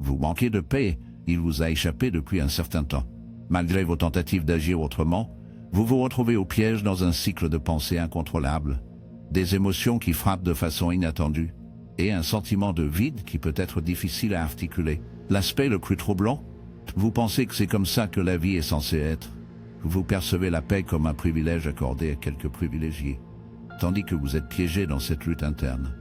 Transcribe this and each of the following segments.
Vous manquez de paix, il vous a échappé depuis un certain temps. Malgré vos tentatives d'agir autrement, vous vous retrouvez au piège dans un cycle de pensées incontrôlables, des émotions qui frappent de façon inattendue, et un sentiment de vide qui peut être difficile à articuler. L'aspect le plus troublant, vous pensez que c'est comme ça que la vie est censée être. Vous percevez la paix comme un privilège accordé à quelques privilégiés, tandis que vous êtes piégé dans cette lutte interne.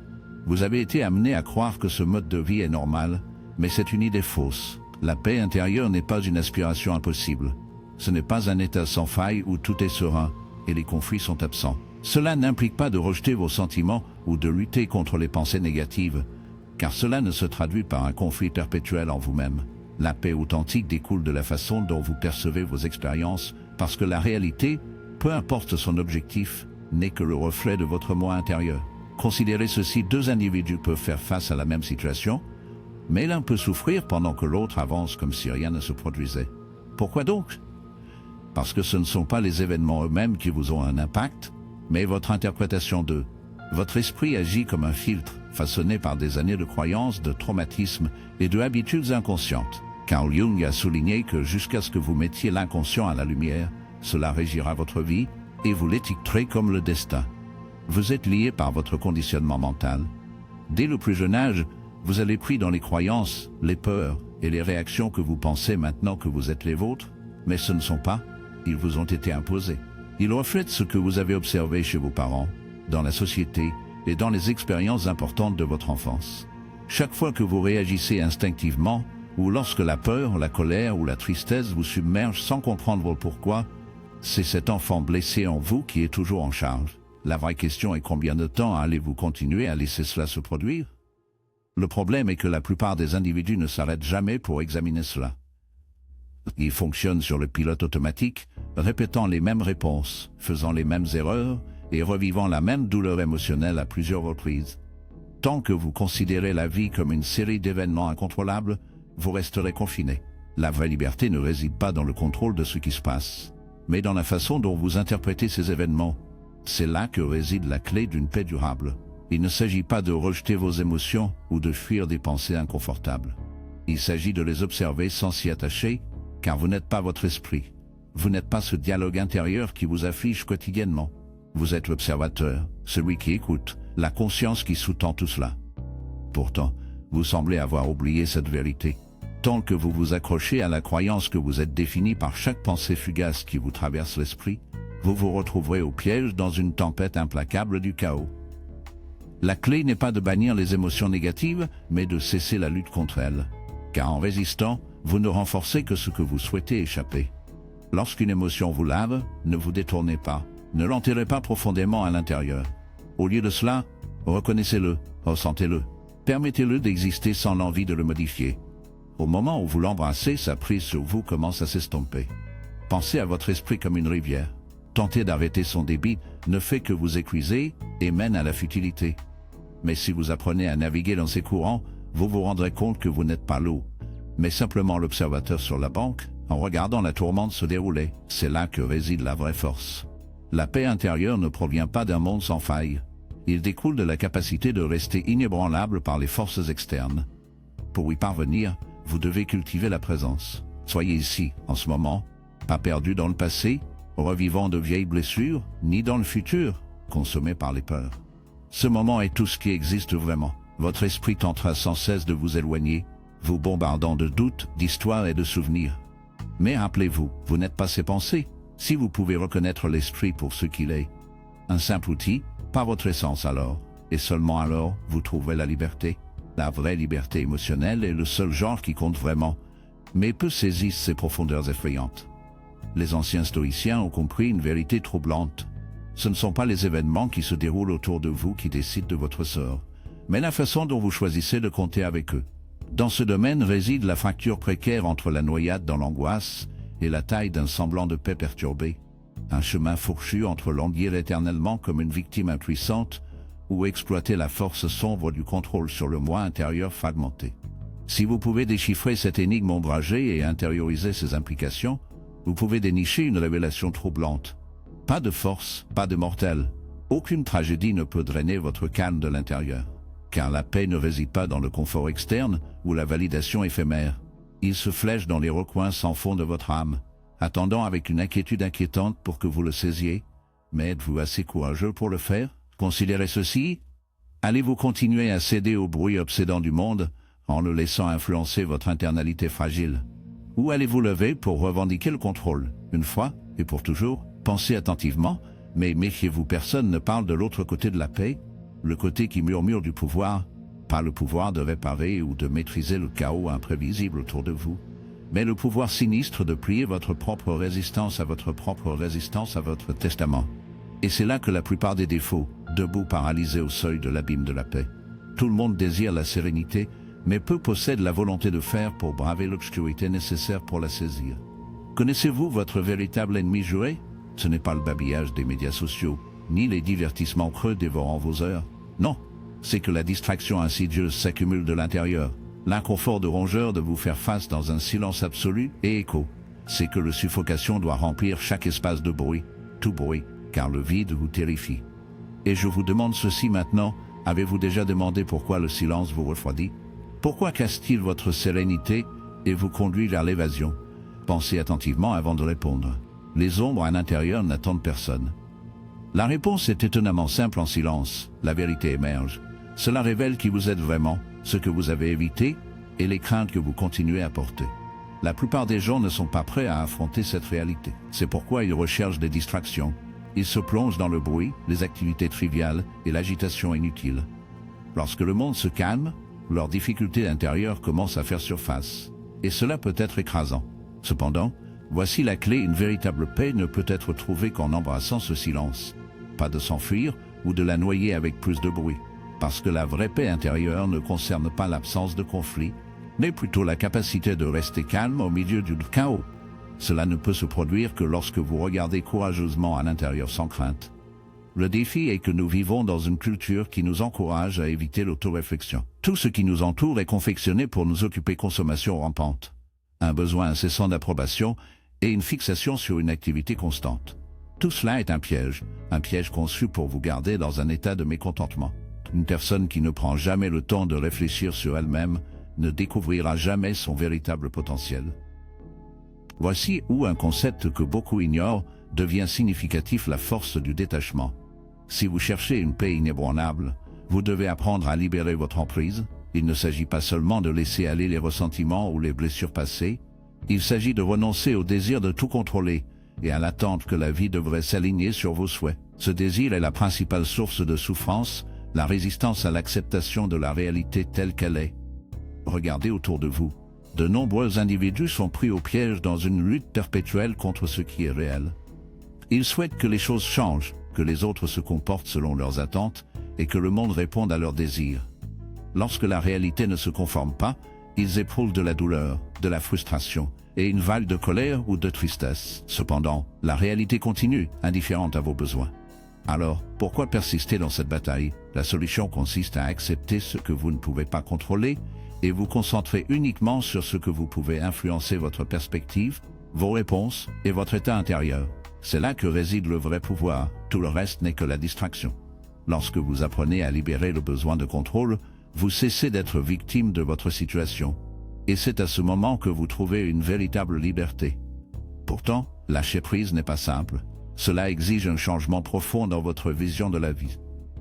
Vous avez été amené à croire que ce mode de vie est normal, mais c'est une idée fausse. La paix intérieure n'est pas une aspiration impossible. Ce n'est pas un état sans faille où tout est serein et les conflits sont absents. Cela n'implique pas de rejeter vos sentiments ou de lutter contre les pensées négatives, car cela ne se traduit par un conflit perpétuel en vous-même. La paix authentique découle de la façon dont vous percevez vos expériences, parce que la réalité, peu importe son objectif, n'est que le reflet de votre moi intérieur. Considérez ceci, deux individus peuvent faire face à la même situation, mais l'un peut souffrir pendant que l'autre avance comme si rien ne se produisait. Pourquoi donc? Parce que ce ne sont pas les événements eux-mêmes qui vous ont un impact, mais votre interprétation d'eux. Votre esprit agit comme un filtre, façonné par des années de croyances, de traumatismes et de habitudes inconscientes. Carl Jung a souligné que jusqu'à ce que vous mettiez l'inconscient à la lumière, cela régira votre vie et vous l'étiqueterez comme le destin. Vous êtes lié par votre conditionnement mental. Dès le plus jeune âge, vous allez pris dans les croyances, les peurs et les réactions que vous pensez maintenant que vous êtes les vôtres, mais ce ne sont pas, ils vous ont été imposés. Ils reflètent ce que vous avez observé chez vos parents, dans la société et dans les expériences importantes de votre enfance. Chaque fois que vous réagissez instinctivement, ou lorsque la peur, la colère ou la tristesse vous submergent sans comprendre votre pourquoi, c'est cet enfant blessé en vous qui est toujours en charge. La vraie question est combien de temps allez-vous continuer à laisser cela se produire? Le problème est que la plupart des individus ne s'arrêtent jamais pour examiner cela. Ils fonctionnent sur le pilote automatique, répétant les mêmes réponses, faisant les mêmes erreurs et revivant la même douleur émotionnelle à plusieurs reprises. Tant que vous considérez la vie comme une série d'événements incontrôlables, vous resterez confiné. La vraie liberté ne réside pas dans le contrôle de ce qui se passe, mais dans la façon dont vous interprétez ces événements. C'est là que réside la clé d'une paix durable. Il ne s'agit pas de rejeter vos émotions ou de fuir des pensées inconfortables. Il s'agit de les observer sans s'y attacher, car vous n'êtes pas votre esprit. Vous n'êtes pas ce dialogue intérieur qui vous afflige quotidiennement. Vous êtes l'observateur, celui qui écoute, la conscience qui sous-tend tout cela. Pourtant, vous semblez avoir oublié cette vérité. Tant que vous vous accrochez à la croyance que vous êtes défini par chaque pensée fugace qui vous traverse l'esprit, vous vous retrouverez au piège dans une tempête implacable du chaos. La clé n'est pas de bannir les émotions négatives, mais de cesser la lutte contre elles. Car en résistant, vous ne renforcez que ce que vous souhaitez échapper. Lorsqu'une émotion vous lave, ne vous détournez pas, ne l'enterrez pas profondément à l'intérieur. Au lieu de cela, reconnaissez-le, ressentez-le, permettez-le d'exister sans l'envie de le modifier. Au moment où vous l'embrassez, sa prise sur vous commence à s'estomper. Pensez à votre esprit comme une rivière. Tenter d'arrêter son débit ne fait que vous épuiser et mène à la futilité. Mais si vous apprenez à naviguer dans ces courants, vous vous rendrez compte que vous n'êtes pas l'eau, mais simplement l'observateur sur la banque, en regardant la tourmente se dérouler. C'est là que réside la vraie force. La paix intérieure ne provient pas d'un monde sans faille. Il découle de la capacité de rester inébranlable par les forces externes. Pour y parvenir, vous devez cultiver la présence. Soyez ici, en ce moment, pas perdu dans le passé, revivant de vieilles blessures, ni dans le futur, consommé par les peurs. Ce moment est tout ce qui existe vraiment. Votre esprit tentera sans cesse de vous éloigner, vous bombardant de doutes, d'histoires et de souvenirs. Mais rappelez-vous, vous n'êtes pas ces pensées. Si vous pouvez reconnaître l'esprit pour ce qu'il est, un simple outil, pas votre essence alors, et seulement alors, vous trouverez la liberté. La vraie liberté émotionnelle est le seul genre qui compte vraiment, mais peu saisissent ses profondeurs effrayantes. Les anciens stoïciens ont compris une vérité troublante. Ce ne sont pas les événements qui se déroulent autour de vous qui décident de votre sort, mais la façon dont vous choisissez de compter avec eux. Dans ce domaine réside la fracture précaire entre la noyade dans l'angoisse et la taille d'un semblant de paix perturbé. Un chemin fourchu entre languir éternellement comme une victime impuissante ou exploiter la force sombre du contrôle sur le moi intérieur fragmenté. Si vous pouvez déchiffrer cette énigme ombragée et intérioriser ses implications, vous pouvez dénicher une révélation troublante. Pas de force, pas de mortel. Aucune tragédie ne peut drainer votre calme de l'intérieur. car la paix ne réside pas dans le confort externe ou la validation éphémère. Il se flèche dans les recoins sans fond de votre âme, attendant avec une inquiétude inquiétante pour que vous le saisiez. Mais êtes-vous assez courageux pour le faire? Considérez ceci. Allez-vous continuer à céder au bruit obsédant du monde en le laissant influencer votre internalité fragile? Ou allez-vous lever pour revendiquer le contrôle, une fois et pour toujours? Pensez attentivement, mais méfiez-vous, personne ne parle de l'autre côté de la paix, le côté qui murmure du pouvoir, pas le pouvoir de réparer ou de maîtriser le chaos imprévisible autour de vous, mais le pouvoir sinistre de plier votre propre résistance à votre testament. Et c'est là que la plupart des défauts, debout paralysés au seuil de l'abîme de la paix. Tout le monde désire la sérénité, mais peu possèdent la volonté de faire pour braver l'obscurité nécessaire pour la saisir. Connaissez-vous votre véritable ennemi juré? Ce n'est pas le babillage des médias sociaux, ni les divertissements creux dévorant vos heures. Non, c'est que la distraction insidieuse s'accumule de l'intérieur. L'inconfort de rongeur de vous faire face dans un silence absolu et écho. C'est que la suffocation doit remplir chaque espace de bruit, tout bruit, car le vide vous terrifie. Et je vous demande ceci maintenant, avez-vous déjà demandé pourquoi le silence vous refroidit? Pourquoi casse-t-il votre sérénité et vous conduit vers l'évasion? Pensez attentivement avant de répondre. Les ombres à l'intérieur n'attendent personne. La réponse est étonnamment simple en silence. La vérité émerge. Cela révèle qui vous êtes vraiment, ce que vous avez évité et les craintes que vous continuez à porter. La plupart des gens ne sont pas prêts à affronter cette réalité. C'est pourquoi ils recherchent des distractions. Ils se plongent dans le bruit, les activités triviales et l'agitation inutile. Lorsque le monde se calme, leurs difficultés intérieures commencent à faire surface. Et cela peut être écrasant. Cependant, voici la clé, une véritable paix ne peut être trouvée qu'en embrassant ce silence. Pas de s'enfuir ou de la noyer avec plus de bruit. Parce que la vraie paix intérieure ne concerne pas l'absence de conflit, mais plutôt la capacité de rester calme au milieu du chaos. Cela ne peut se produire que lorsque vous regardez courageusement à l'intérieur sans crainte. Le défi est que nous vivons dans une culture qui nous encourage à éviter l'autoréflexion. Tout ce qui nous entoure est confectionné pour nous occuper, consommation rampante, un besoin incessant d'approbation et une fixation sur une activité constante. Tout cela est un piège conçu pour vous garder dans un état de mécontentement. Une personne qui ne prend jamais le temps de réfléchir sur elle-même ne découvrira jamais son véritable potentiel. Voici où un concept que beaucoup ignorent devient significatif: la force du détachement. Si vous cherchez une paix inébranlable, vous devez apprendre à libérer votre emprise. Il ne s'agit pas seulement de laisser aller les ressentiments ou les blessures passées, il s'agit de renoncer au désir de tout contrôler et à l'attente que la vie devrait s'aligner sur vos souhaits. Ce désir est la principale source de souffrance, la résistance à l'acceptation de la réalité telle qu'elle est. Regardez autour de vous. De nombreux individus sont pris au piège dans une lutte perpétuelle contre ce qui est réel. Ils souhaitent que les choses changent, que les autres se comportent selon leurs attentes et que le monde réponde à leurs désirs. Lorsque la réalité ne se conforme pas, ils éprouvent de la douleur, de la frustration et une vague de colère ou de tristesse. Cependant, la réalité continue, indifférente à vos besoins. Alors, pourquoi persister dans cette bataille? La solution consiste à accepter ce que vous ne pouvez pas contrôler et vous concentrer uniquement sur ce que vous pouvez influencer: votre perspective, vos réponses et votre état intérieur. C'est là que réside le vrai pouvoir, tout le reste n'est que la distraction. Lorsque vous apprenez à libérer le besoin de contrôle, vous cessez d'être victime de votre situation. Et c'est à ce moment que vous trouvez une véritable liberté. Pourtant, lâcher prise n'est pas simple. Cela exige un changement profond dans votre vision de la vie.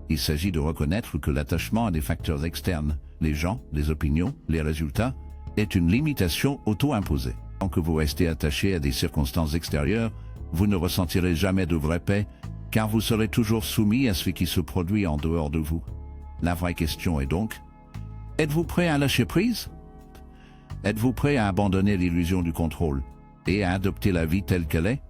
Il s'agit de reconnaître que l'attachement à des facteurs externes, les gens, les opinions, les résultats, est une limitation auto-imposée. Tant que vous restez attaché à des circonstances extérieures, vous ne ressentirez jamais de vraie paix, car vous serez toujours soumis à ce qui se produit en dehors de vous. La vraie question est donc, êtes-vous prêt à lâcher prise? Êtes-vous prêt à abandonner l'illusion du contrôle et à adopter la vie telle qu'elle est?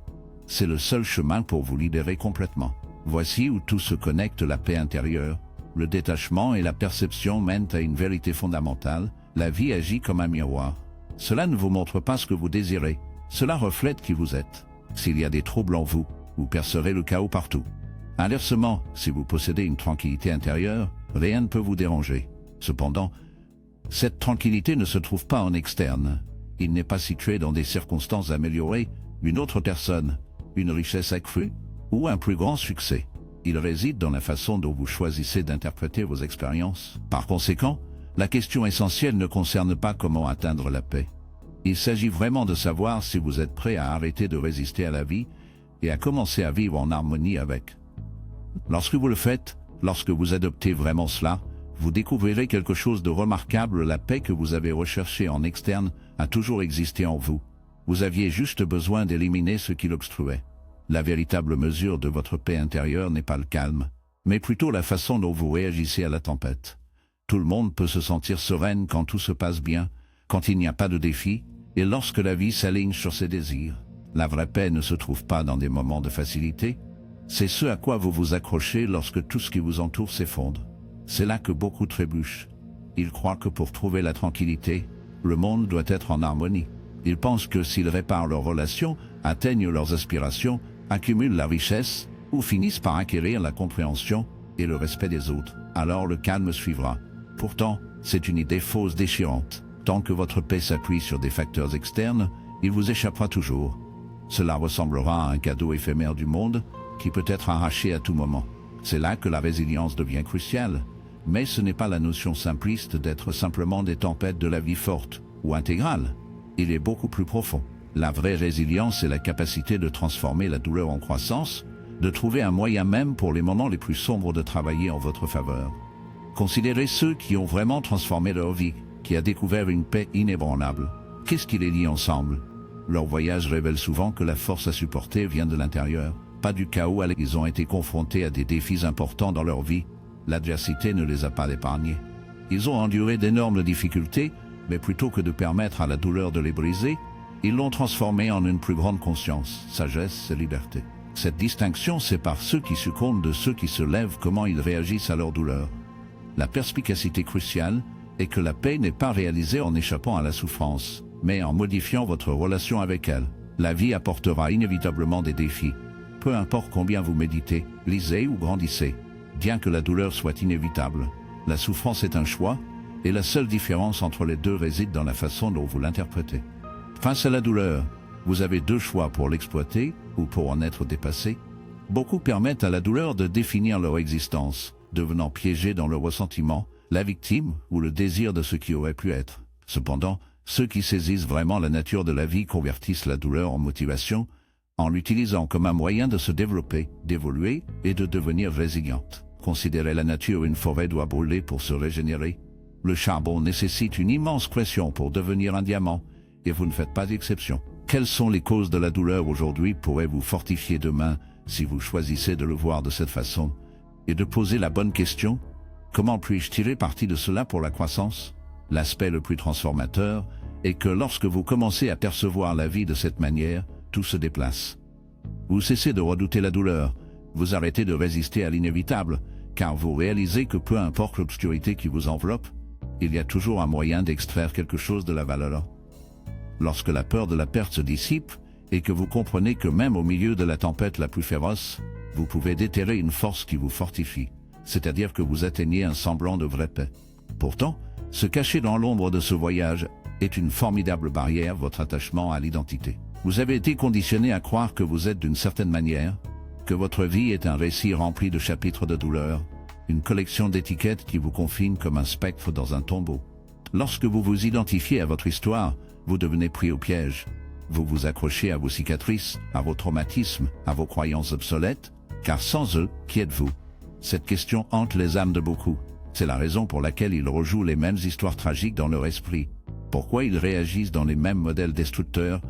C'est le seul chemin pour vous libérer complètement. Voici où tout se connecte: la paix intérieure, le détachement et la perception mènent à une vérité fondamentale: la vie agit comme un miroir. Cela ne vous montre pas ce que vous désirez, cela reflète qui vous êtes. S'il y a des troubles en vous, vous percevrez le chaos partout. Inversement, si vous possédez une tranquillité intérieure, rien ne peut vous déranger. Cependant, cette tranquillité ne se trouve pas en externe. Il n'est pas situé dans des circonstances améliorées, une autre personne, une richesse accrue ou un plus grand succès. Il réside dans la façon dont vous choisissez d'interpréter vos expériences. Par conséquent, la question essentielle ne concerne pas comment atteindre la paix. Il s'agit vraiment de savoir si vous êtes prêt à arrêter de résister à la vie et à commencer à vivre en harmonie avec. Lorsque vous le faites, lorsque vous adoptez vraiment cela, vous découvrirez quelque chose de remarquable. La paix que vous avez recherchée en externe a toujours existé en vous. Vous aviez juste besoin d'éliminer ce qui l'obstruait. La véritable mesure de votre paix intérieure n'est pas le calme, mais plutôt la façon dont vous réagissez à la tempête. Tout le monde peut se sentir sereine quand tout se passe bien, quand il n'y a pas de défi, et lorsque la vie s'aligne sur ses désirs. La vraie paix ne se trouve pas dans des moments de facilité, c'est ce à quoi vous vous accrochez lorsque tout ce qui vous entoure s'effondre. C'est là que beaucoup trébuchent. Ils croient que pour trouver la tranquillité, le monde doit être en harmonie. Ils pensent que s'ils réparent leurs relations, atteignent leurs aspirations, accumulent la richesse, ou finissent par acquérir la compréhension et le respect des autres, alors le calme suivra. Pourtant, c'est une idée fausse déchirante. Tant que votre paix s'appuie sur des facteurs externes, il vous échappera toujours. Cela ressemblera à un cadeau éphémère du monde qui peut être arraché à tout moment. C'est là que la résilience devient cruciale. Mais ce n'est pas la notion simpliste d'être simplement des tempêtes de la vie forte ou intégrale. Il est beaucoup plus profond. La vraie résilience est la capacité de transformer la douleur en croissance, de trouver un moyen même pour les moments les plus sombres de travailler en votre faveur. Considérez ceux qui ont vraiment transformé leur vie, qui a découvert une paix inébranlable. Qu'est-ce qui les lie ensemble? Leur voyage révèle souvent que la force à supporter vient de l'intérieur, pas du chaos. Ils ont été confrontés à des défis importants dans leur vie. L'adversité ne les a pas épargnés. Ils ont enduré d'énormes difficultés, mais plutôt que de permettre à la douleur de les briser, ils l'ont transformée en une plus grande conscience, sagesse et liberté. Cette distinction sépare ceux qui succombent de ceux qui se lèvent. Comment ils réagissent à leur douleur. La perspicacité cruciale est que la paix n'est pas réalisée en échappant à la souffrance, mais en modifiant votre relation avec elle. La vie apportera inévitablement des défis. Peu importe combien vous méditez, lisez ou grandissez. Bien que la douleur soit inévitable, la souffrance est un choix, et la seule différence entre les deux réside dans la façon dont vous l'interprétez. Face à la douleur, vous avez deux choix pour l'exploiter ou pour en être dépassé. Beaucoup permettent à la douleur de définir leur existence, devenant piégés dans le ressentiment, la victime ou le désir de ce qui aurait pu être. Cependant, ceux qui saisissent vraiment la nature de la vie convertissent la douleur en motivation, en l'utilisant comme un moyen de se développer, d'évoluer et de devenir résiliente. Considérez la nature. Une forêt doit brûler pour se régénérer. Le charbon nécessite une immense pression pour devenir un diamant, et vous ne faites pas d'exception. Quelles sont les causes de la douleur aujourd'hui pourraient vous fortifier demain si vous choisissez de le voir de cette façon, et de poser la bonne question: comment puis-je tirer parti de cela pour la croissance? L'aspect le plus transformateur est que lorsque vous commencez à percevoir la vie de cette manière, tout se déplace. Vous cessez de redouter la douleur, vous arrêtez de résister à l'inévitable, car vous réalisez que peu importe l'obscurité qui vous enveloppe, il y a toujours un moyen d'extraire quelque chose de la valeur. Lorsque la peur de la perte se dissipe, et que vous comprenez que même au milieu de la tempête la plus féroce, vous pouvez déterrer une force qui vous fortifie, c'est-à-dire que vous atteignez un semblant de vraie paix. Pourtant, se cacher dans l'ombre de ce voyage est une formidable barrière, votre attachement à l'identité. Vous avez été conditionné à croire que vous êtes d'une certaine manière, que votre vie est un récit rempli de chapitres de douleur, une collection d'étiquettes qui vous confine comme un spectre dans un tombeau. Lorsque vous vous identifiez à votre histoire, vous devenez pris au piège. Vous vous accrochez à vos cicatrices, à vos traumatismes, à vos croyances obsolètes, car sans eux, qui êtes-vous? Cette question hante les âmes de beaucoup. C'est la raison pour laquelle ils rejouent les mêmes histoires tragiques dans leur esprit. Pourquoi ils réagissent dans les mêmes modèles destructeurs,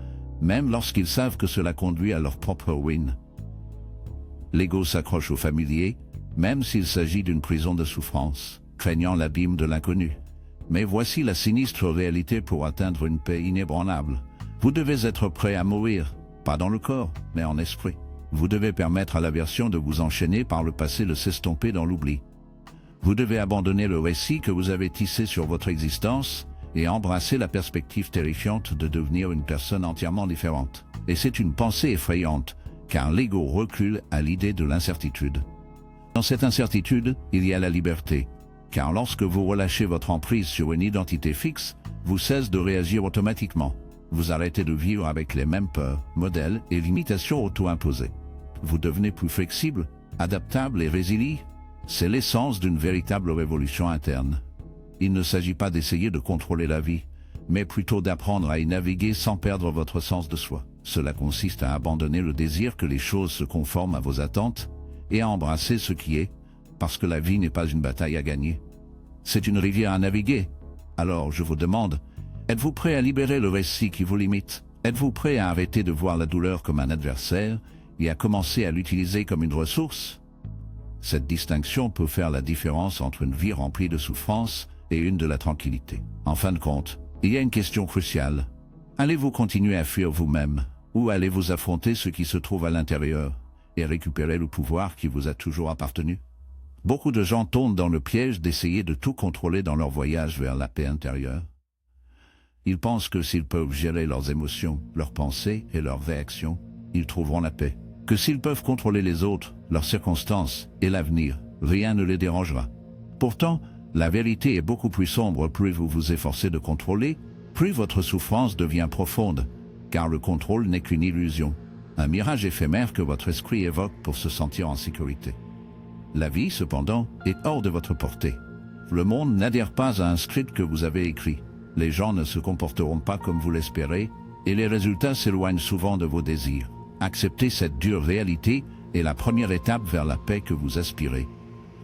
même lorsqu'ils savent que cela conduit à leur propre ruine. L'ego s'accroche au familier, même s'il s'agit d'une prison de souffrance, craignant l'abîme de l'inconnu. Mais voici la sinistre réalité. Pour atteindre une paix inébranlable, vous devez être prêt à mourir, pas dans le corps, mais en esprit. Vous devez permettre à l'aversion de vous enchaîner par le passé, de s'estomper dans l'oubli. Vous devez abandonner le récit que vous avez tissé sur votre existence et embrasser la perspective terrifiante de devenir une personne entièrement différente. Et c'est une pensée effrayante, car l'ego recule à l'idée de l'incertitude. Dans cette incertitude, il y a la liberté, car lorsque vous relâchez votre emprise sur une identité fixe, vous cessez de réagir automatiquement. Vous arrêtez de vivre avec les mêmes peurs, modèles et limitations auto-imposées. Vous devenez plus flexible, adaptable et résilient, c'est l'essence d'une véritable révolution interne. Il ne s'agit pas d'essayer de contrôler la vie, mais plutôt d'apprendre à y naviguer sans perdre votre sens de soi. Cela consiste à abandonner le désir que les choses se conforment à vos attentes et à embrasser ce qui est, parce que la vie n'est pas une bataille à gagner. C'est une rivière à naviguer. Alors je vous demande, êtes-vous prêt à libérer le récit qui vous limite? Êtes-vous prêt à arrêter de voir la douleur comme un adversaire et à commencer à l'utiliser comme une ressource? Cette distinction peut faire la différence entre une vie remplie de souffrance et une de la tranquillité. En fin de compte, il y a une question cruciale. Allez-vous continuer à fuir vous-même, ou allez-vous affronter ce qui se trouve à l'intérieur et récupérer le pouvoir qui vous a toujours appartenu? Beaucoup de gens tombent dans le piège d'essayer de tout contrôler dans leur voyage vers la paix intérieure. Ils pensent que s'ils peuvent gérer leurs émotions, leurs pensées et leurs réactions, ils trouveront la paix. Que s'ils peuvent contrôler les autres, leurs circonstances et l'avenir, rien ne les dérangera. Pourtant, la vérité est beaucoup plus sombre. Plus vous vous efforcez de contrôler, plus votre souffrance devient profonde, car le contrôle n'est qu'une illusion, un mirage éphémère que votre esprit évoque pour se sentir en sécurité. La vie, cependant, est hors de votre portée. Le monde n'adhère pas à un script que vous avez écrit. Les gens ne se comporteront pas comme vous l'espérez, et les résultats s'éloignent souvent de vos désirs. Accepter cette dure réalité est la première étape vers la paix que vous aspirez.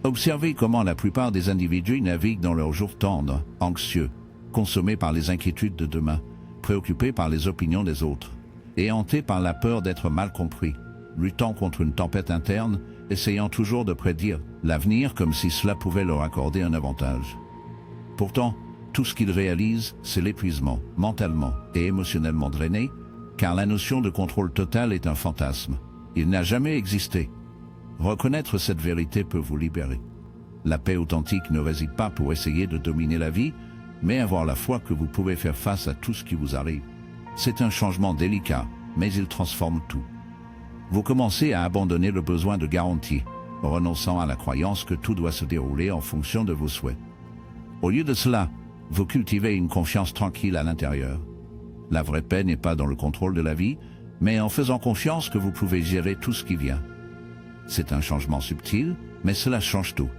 Observez comment la plupart des individus naviguent dans leurs jours tendres, anxieux, consommés par les inquiétudes de demain, préoccupés par les opinions des autres, et hantés par la peur d'être mal compris, luttant contre une tempête interne, essayant toujours de prédire l'avenir comme si cela pouvait leur accorder un avantage. Pourtant, tout ce qu'ils réalisent, c'est l'épuisement, mentalement et émotionnellement drainé, car la notion de contrôle total est un fantasme. Il n'a jamais existé. Reconnaître cette vérité peut vous libérer. La paix authentique ne réside pas pour essayer de dominer la vie, mais avoir la foi que vous pouvez faire face à tout ce qui vous arrive. C'est un changement délicat, mais il transforme tout. Vous commencez à abandonner le besoin de garantie, renonçant à la croyance que tout doit se dérouler en fonction de vos souhaits. Au lieu de cela, vous cultivez une confiance tranquille à l'intérieur. La vraie paix n'est pas dans le contrôle de la vie, mais en faisant confiance que vous pouvez gérer tout ce qui vient. C'est un changement subtil, mais cela change tout.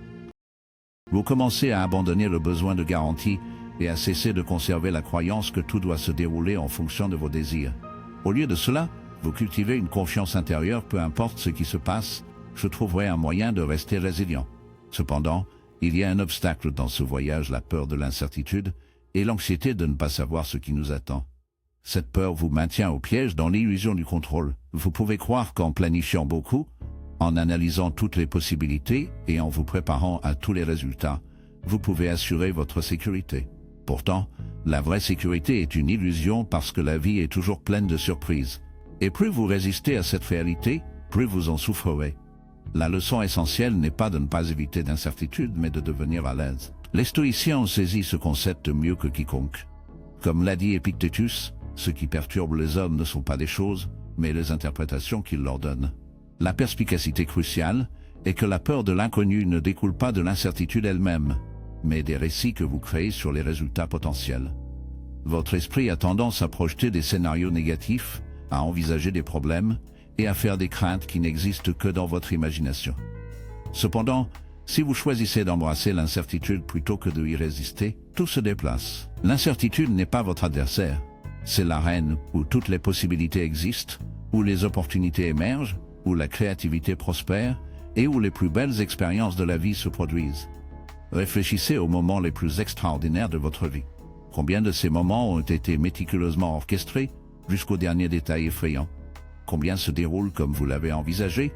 Vous commencez à abandonner le besoin de garantie et à cesser de conserver la croyance que tout doit se dérouler en fonction de vos désirs. Au lieu de cela, vous cultivez une confiance intérieure. Peu importe ce qui se passe, je trouverai un moyen de rester résilient. Cependant, il y a un obstacle dans ce voyage, la peur de l'incertitude et l'anxiété de ne pas savoir ce qui nous attend. Cette peur vous maintient au piège dans l'illusion du contrôle. Vous pouvez croire qu'en planifiant beaucoup, en analysant toutes les possibilités et en vous préparant à tous les résultats, vous pouvez assurer votre sécurité. Pourtant, la vraie sécurité est une illusion parce que la vie est toujours pleine de surprises. Et plus vous résistez à cette réalité, plus vous en souffrerez. La leçon essentielle n'est pas de ne pas éviter d'incertitude, mais de devenir à l'aise. Les stoïciens ont saisi ce concept mieux que quiconque. Comme l'a dit Épictétus, ce qui perturbe les hommes ne sont pas des choses, mais les interprétations qu'ils leur donnent. La perspicacité cruciale est que la peur de l'inconnu ne découle pas de l'incertitude elle-même, mais des récits que vous créez sur les résultats potentiels. Votre esprit a tendance à projeter des scénarios négatifs, à envisager des problèmes et à faire des craintes qui n'existent que dans votre imagination. Cependant, si vous choisissez d'embrasser l'incertitude plutôt que de y résister, tout se déplace. L'incertitude n'est pas votre adversaire. C'est l'arène où toutes les possibilités existent, où les opportunités émergent, où la créativité prospère et où les plus belles expériences de la vie se produisent. Réfléchissez aux moments les plus extraordinaires de votre vie. Combien de ces moments ont été méticuleusement orchestrés jusqu'au dernier détail effrayant? Combien se déroulent comme vous l'avez envisagé?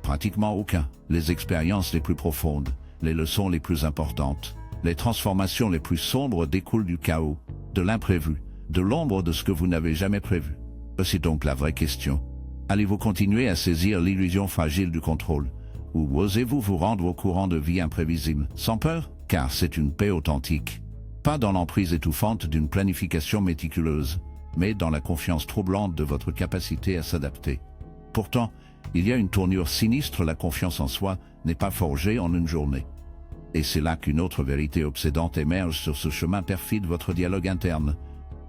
Pratiquement aucun. Les expériences les plus profondes, les leçons les plus importantes, les transformations les plus sombres découlent du chaos, de l'imprévu, de l'ombre de ce que vous n'avez jamais prévu. C'est donc la vraie question. Allez-vous continuer à saisir l'illusion fragile du contrôle? Ou osez-vous vous rendre au courant de vie imprévisible, sans peur? Car c'est une paix authentique. Pas dans l'emprise étouffante d'une planification méticuleuse, mais dans la confiance troublante de votre capacité à s'adapter. Pourtant, il y a une tournure sinistre, la confiance en soi n'est pas forgée en une journée. Et c'est là qu'une autre vérité obsédante émerge sur ce chemin perfide, votre dialogue interne.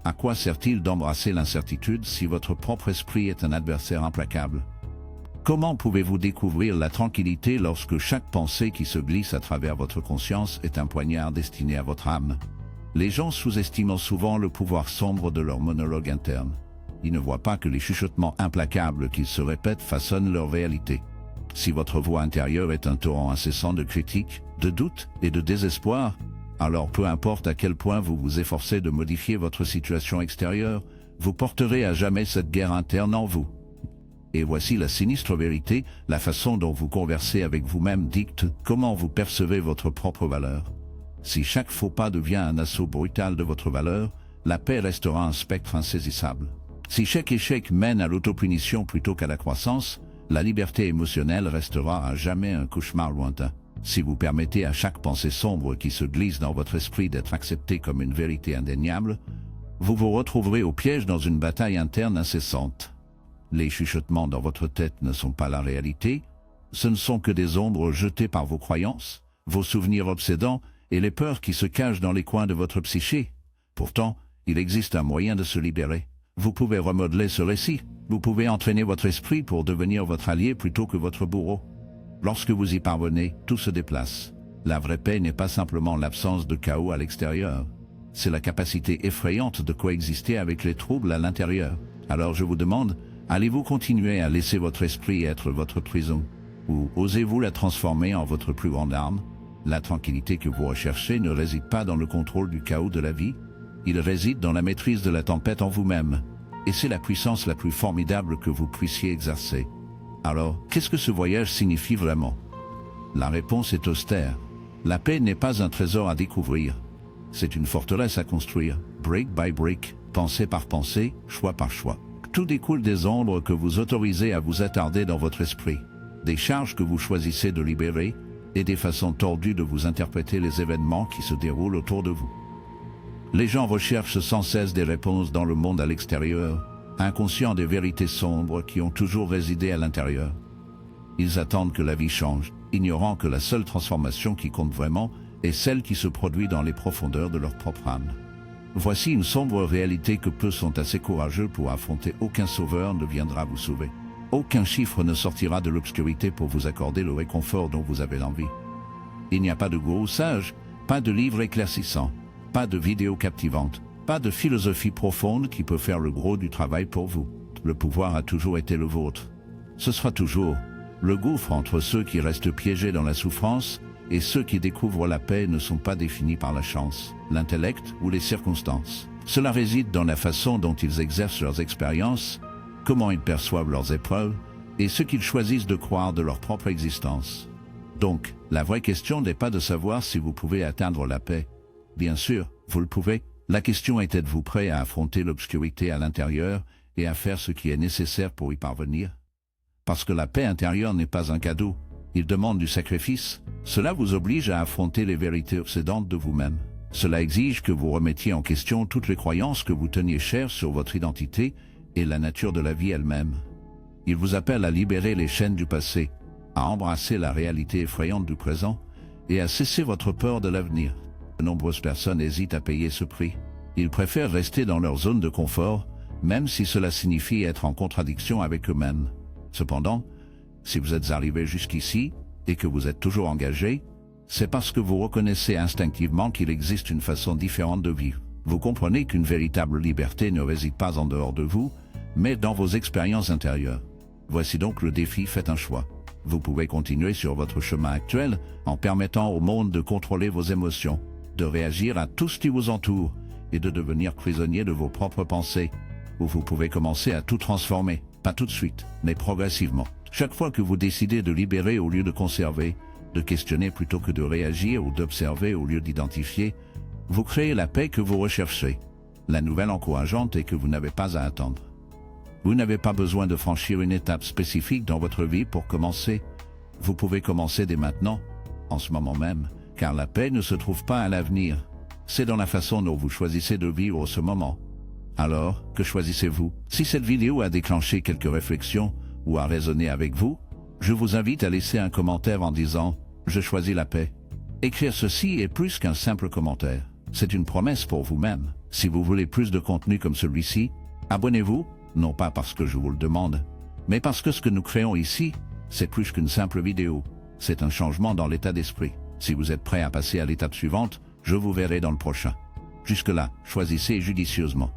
À quoi sert-il d'embrasser l'incertitude si votre propre esprit est un adversaire implacable? Comment pouvez-vous découvrir la tranquillité lorsque chaque pensée qui se glisse à travers votre conscience est un poignard destiné à votre âme? Les gens sous-estiment souvent le pouvoir sombre de leur monologue interne. Ils ne voient pas que les chuchotements implacables qu'ils se répètent façonnent leur réalité. Si votre voix intérieure est un torrent incessant de critiques, de doutes et de désespoir, alors peu importe à quel point vous vous efforcez de modifier votre situation extérieure, vous porterez à jamais cette guerre interne en vous. Et voici la sinistre vérité, la façon dont vous conversez avec vous-même dicte comment vous percevez votre propre valeur. Si chaque faux pas devient un assaut brutal de votre valeur, la paix restera un spectre insaisissable. Si chaque échec mène à l'autopunition plutôt qu'à la croissance, la liberté émotionnelle restera à jamais un cauchemar lointain. Si vous permettez à chaque pensée sombre qui se glisse dans votre esprit d'être acceptée comme une vérité indéniable, vous vous retrouverez au piège dans une bataille interne incessante. Les chuchotements dans votre tête ne sont pas la réalité, ce ne sont que des ombres jetées par vos croyances, vos souvenirs obsédants et les peurs qui se cachent dans les coins de votre psyché. Pourtant, il existe un moyen de se libérer. Vous pouvez remodeler ce récit. Vous pouvez entraîner votre esprit pour devenir votre allié plutôt que votre bourreau. Lorsque vous y parvenez, tout se déplace. La vraie paix n'est pas simplement l'absence de chaos à l'extérieur. C'est la capacité effrayante de coexister avec les troubles à l'intérieur. Alors je vous demande, allez-vous continuer à laisser votre esprit être votre prison? Ou osez-vous la transformer en votre plus grande arme? La tranquillité que vous recherchez ne réside pas dans le contrôle du chaos de la vie. Il réside dans la maîtrise de la tempête en vous-même. Et c'est la puissance la plus formidable que vous puissiez exercer. Alors, qu'est-ce que ce voyage signifie vraiment? La réponse est austère. La paix n'est pas un trésor à découvrir. C'est une forteresse à construire, brick by brick, pensée par pensée, choix par choix. Tout découle des ombres que vous autorisez à vous attarder dans votre esprit, des charges que vous choisissez de libérer, et des façons tordues de vous interpréter les événements qui se déroulent autour de vous. Les gens recherchent sans cesse des réponses dans le monde à l'extérieur, inconscients des vérités sombres qui ont toujours résidé à l'intérieur. Ils attendent que la vie change, ignorant que la seule transformation qui compte vraiment est celle qui se produit dans les profondeurs de leur propre âme. Voici une sombre réalité que peu sont assez courageux pour affronter. Aucun sauveur ne viendra vous sauver. Aucun chiffre ne sortira de l'obscurité pour vous accorder le réconfort dont vous avez envie. Il n'y a pas de gourou sage, pas de livre éclaircissant, pas de vidéo captivante, pas de philosophie profonde qui peut faire le gros du travail pour vous. Le pouvoir a toujours été le vôtre. Ce sera toujours. Le gouffre entre ceux qui restent piégés dans la souffrance et ceux qui découvrent la paix ne sont pas définis par la chance, l'intellect ou les circonstances. Cela réside dans la façon dont ils exercent leurs expériences, comment ils perçoivent leurs épreuves et ce qu'ils choisissent de croire de leur propre existence. Donc, la vraie question n'est pas de savoir si vous pouvez atteindre la paix. Bien sûr, vous le pouvez. La question est: êtes-vous prêt à affronter l'obscurité à l'intérieur et à faire ce qui est nécessaire pour y parvenir? Parce que la paix intérieure n'est pas un cadeau, il demande du sacrifice. Cela vous oblige à affronter les vérités obsédantes de vous-même. Cela exige que vous remettiez en question toutes les croyances que vous teniez chères sur votre identité et la nature de la vie elle-même. Il vous appelle à libérer les chaînes du passé, à embrasser la réalité effrayante du présent et à cesser votre peur de l'avenir. De nombreuses personnes hésitent à payer ce prix. Ils préfèrent rester dans leur zone de confort, même si cela signifie être en contradiction avec eux-mêmes. Cependant, si vous êtes arrivé jusqu'ici et que vous êtes toujours engagé, c'est parce que vous reconnaissez instinctivement qu'il existe une façon différente de vivre. Vous comprenez qu'une véritable liberté ne réside pas en dehors de vous, mais dans vos expériences intérieures. Voici donc le défi: faites un choix. Vous pouvez continuer sur votre chemin actuel en permettant au monde de contrôler vos émotions, de réagir à tout ce qui vous entoure et de devenir prisonnier de vos propres pensées. Ou vous pouvez commencer à tout transformer, pas tout de suite, mais progressivement. Chaque fois que vous décidez de libérer au lieu de conserver, de questionner plutôt que de réagir ou d'observer au lieu d'identifier, vous créez la paix que vous recherchez. La nouvelle encourageante est que vous n'avez pas à attendre. Vous n'avez pas besoin de franchir une étape spécifique dans votre vie pour commencer. Vous pouvez commencer dès maintenant, en ce moment même, car la paix ne se trouve pas à l'avenir. C'est dans la façon dont vous choisissez de vivre ce moment. Alors, que choisissez-vous? Si cette vidéo a déclenché quelques réflexions ou a résonné avec vous, je vous invite à laisser un commentaire en disant « Je choisis la paix ». Écrire ceci est plus qu'un simple commentaire. C'est une promesse pour vous-même. Si vous voulez plus de contenu comme celui-ci, abonnez-vous, non pas parce que je vous le demande, Mais parce que ce que nous créons ici, c'est plus qu'une simple vidéo. C'est un changement dans l'état d'esprit. Si vous êtes prêt à passer à l'étape suivante, je vous verrai dans le prochain. Jusque-là, choisissez judicieusement.